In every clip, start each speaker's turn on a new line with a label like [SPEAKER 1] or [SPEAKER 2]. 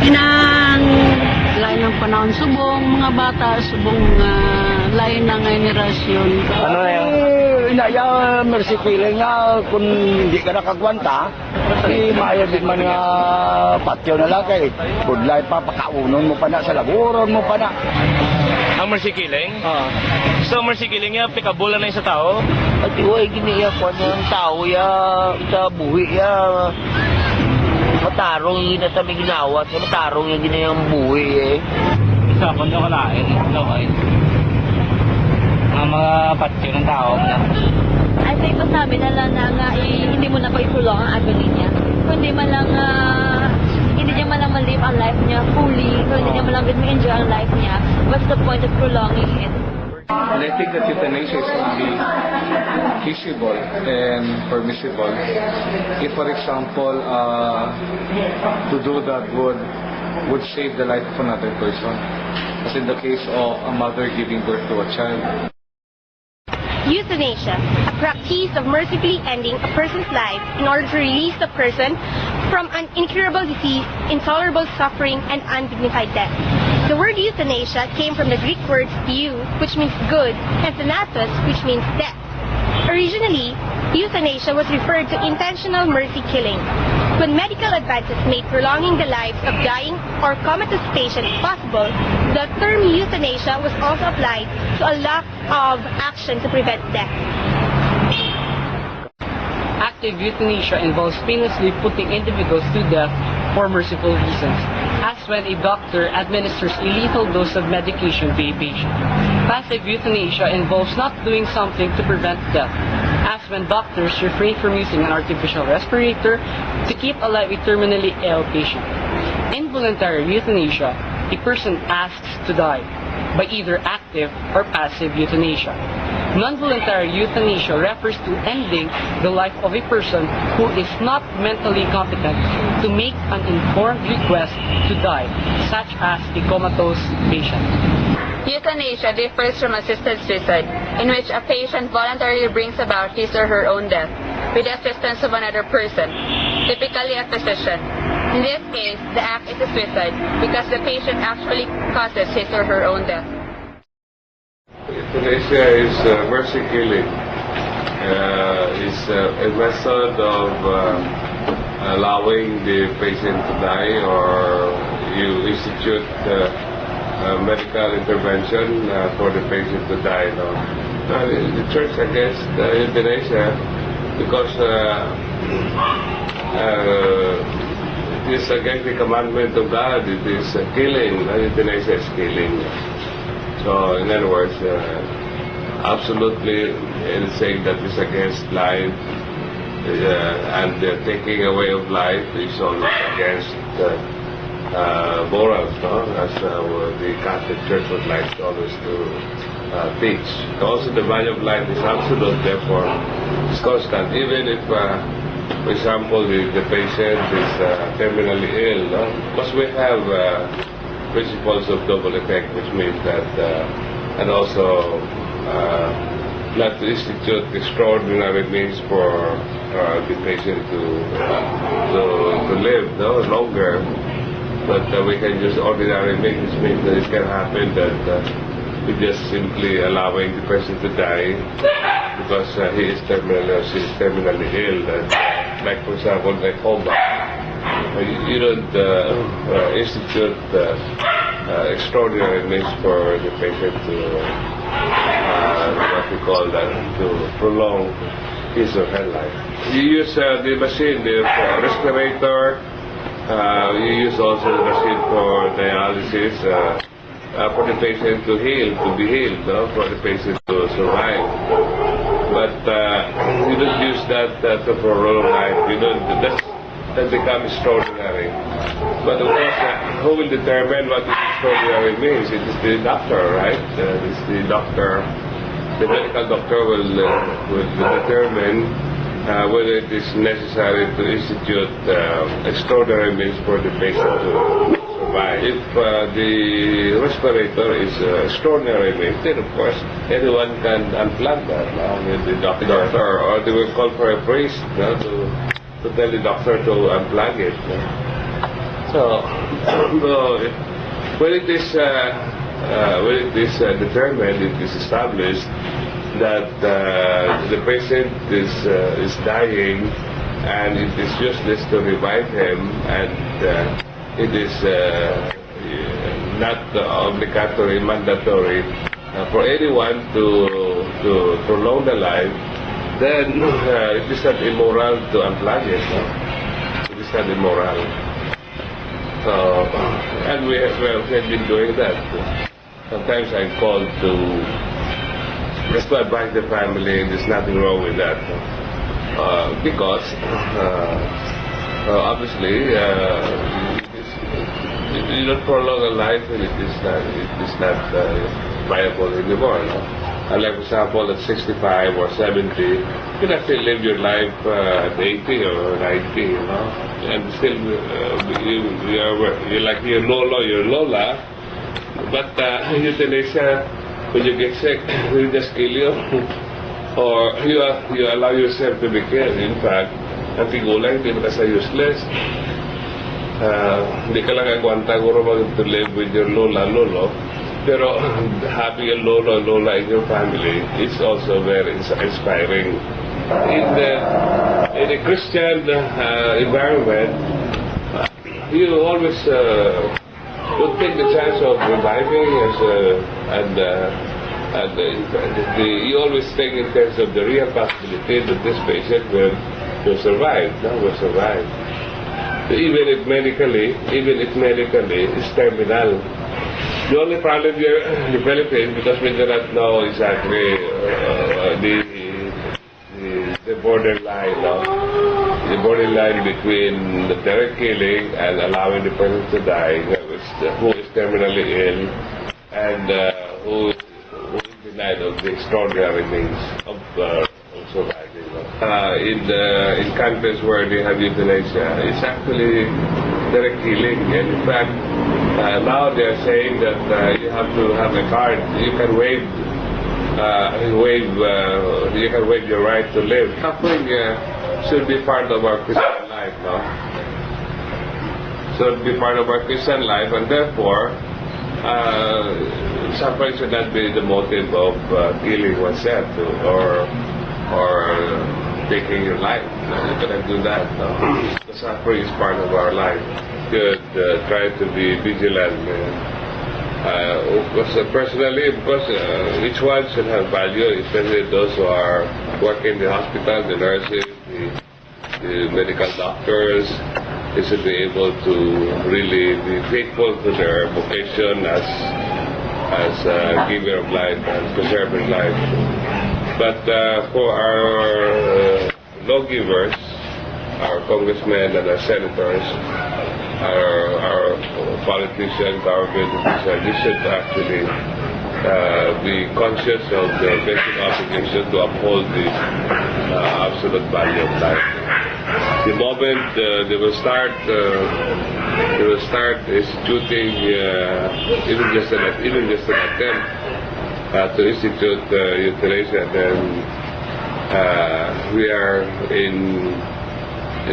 [SPEAKER 1] Nang lain ng panahon subong, mga bata, subong lain ng generasyon.
[SPEAKER 2] Ano na yung...
[SPEAKER 3] Inaya, mercy feeling nga, kung hindi ka nakagwanta, maya din man nga patyo na lang kay budlay pa, pakaunon mo pa na, sa laburon mo pa na.
[SPEAKER 2] Ang mercy killing? So mercy killing niya, pikabula na yung sa tao?
[SPEAKER 3] At iway, giniya ko ng tao ya, sa buhi ya, matarong yung nasabi ginawa, sa matarong yung ginayang buhi eh.
[SPEAKER 2] Isa, kung doon ka lain, ay mga patyo ng tao na.
[SPEAKER 4] Ay, sa iba sabi na lang na hindi mo na pa ipulong ang agony niya. Kundi man lang, hindi niya man lang ma-live ang life niya fully. So, hindi niya man lang ma-enjoy ang life niya. What's the point of prolonging it?
[SPEAKER 5] And I think that euthanasia is only feasible and permissible if, for example, to do that would save the life of another person, as in the case of a mother giving birth to a child.
[SPEAKER 6] Euthanasia, a practice of mercifully ending a person's life in order to release the person from an incurable disease, intolerable suffering, and undignified death. The word euthanasia came from the Greek words eu, which means good, and thanatos, which means death. Originally, euthanasia was referred to intentional mercy killing. When medical advances made prolonging the lives of dying or comatose patients possible, the term euthanasia was also applied to a lack of action to prevent death.
[SPEAKER 7] Active euthanasia involves painlessly putting individuals to death for merciful reasons, as when a doctor administers a lethal dose of medication to a patient. Passive euthanasia involves not doing something to prevent death, as when doctors refrain from using an artificial respirator to keep alive a terminally ill patient. Involuntary euthanasia, a person asks to die by either active or passive euthanasia. Non-voluntary euthanasia refers to ending the life of a person who is not mentally competent to make an informed request to die, such as a comatose patient.
[SPEAKER 8] Euthanasia differs from assisted suicide, in which a patient voluntarily brings about his or her own death with the assistance of another person, typically a physician. In this case, the act is a suicide because the patient actually causes his or her own death.
[SPEAKER 9] Euthanasia is mercy killing. It's a method of allowing the patient to die, or you institute medical intervention for the patient to die. No? The church against euthanasia because it is against the commandment of God. It is killing. Euthanasia is killing. So, in other words, absolutely it is saying that it's against life, and the taking away of life is always against morals, no? As the Catholic Church would like always to teach. Also, the value of life is absolute, therefore it's constant. Even if, for example, the patient is terminally ill, no? Because we have principles of double effect, which means that, and also not to institute extraordinary means for the patient to live longer, but we can use ordinary means, which means that it can happen that we just simply allowing the person to die because he is terminally or she is terminally ill, like for example, like coma. You don't institute extraordinary means for the patient to what we call that, to prolong his or her life. You use the machine, the respirator. You use also the machine for dialysis for the patient to heal, to be healed, no? For the patient to survive. But you don't use that to prolong life. You don't. That becomes extraordinary. But of course, who will determine what extraordinary means? It is the doctor, right? It's the doctor. The medical doctor will determine whether it is necessary to institute extraordinary means for the patient to survive. If the respirator is extraordinary means, then of course anyone can unplug that. The doctor, or they will call for a priest to tell the doctor to unplug it. So, when it is determined, it is established that the patient is dying, and it is useless to revive him, and it is not obligatory, mandatory for anyone to prolong the life, then it is not immoral to unplug it. No? It is not immoral. So, and we have been doing that. Sometimes I'm called to just to advise the family, there's nothing wrong with that. Because obviously you don't prolong a life and it is not viable anymore. No? Like for example, at 65 or 70, you can actually live your life at 80 or 90, you know, and still you're like your Lola, but euthanasia, when you get sick, will just kill you, or you allow yourself to be killed. In fact, ang tigulang, hindi mo kasi useless. Hindi ka lang agwanta to live with your Lolo, pero having a Lola in your family is also very inspiring. In a Christian environment, you always would take the chance of reviving you always think in terms of the real possibility that this patient will survive. Will survive. Even if medically it's terminal. The only problem here in the Philippines, because we do not know exactly the borderline, the borderline between the direct killing and allowing the person to die, who is terminally ill, and who is denied of the extraordinary means of surviving. In countries where they have euthanasia, it's actually direct killing, and in fact, now they are saying that you have to have a card. You can waive your right to live. Suffering should be part of our Christian life, no? Should be part of our Christian life, and therefore, suffering should not be the motive of killing oneself or taking your life. No, you cannot do that. No? The suffering is part of our life. Should try to be vigilant. Personally, because each one should have value, especially those who are working in the hospital, the nurses, the medical doctors. They should be able to really be faithful to their vocation as a giver of life and preserver of life. But for our lawgivers, our congressmen and our senators, our politicians, our politicians, they should actually be conscious of their basic obligation to uphold the absolute value of life. The moment they will start instituting even just an attempt to institute euthanasia, then we are in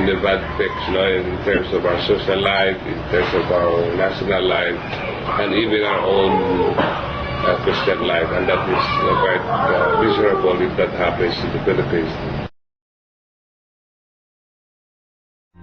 [SPEAKER 9] the bad fix, in terms of our social life, in terms of our national life, and even our own Christian life, and that is quite miserable if that happens in the Philippines.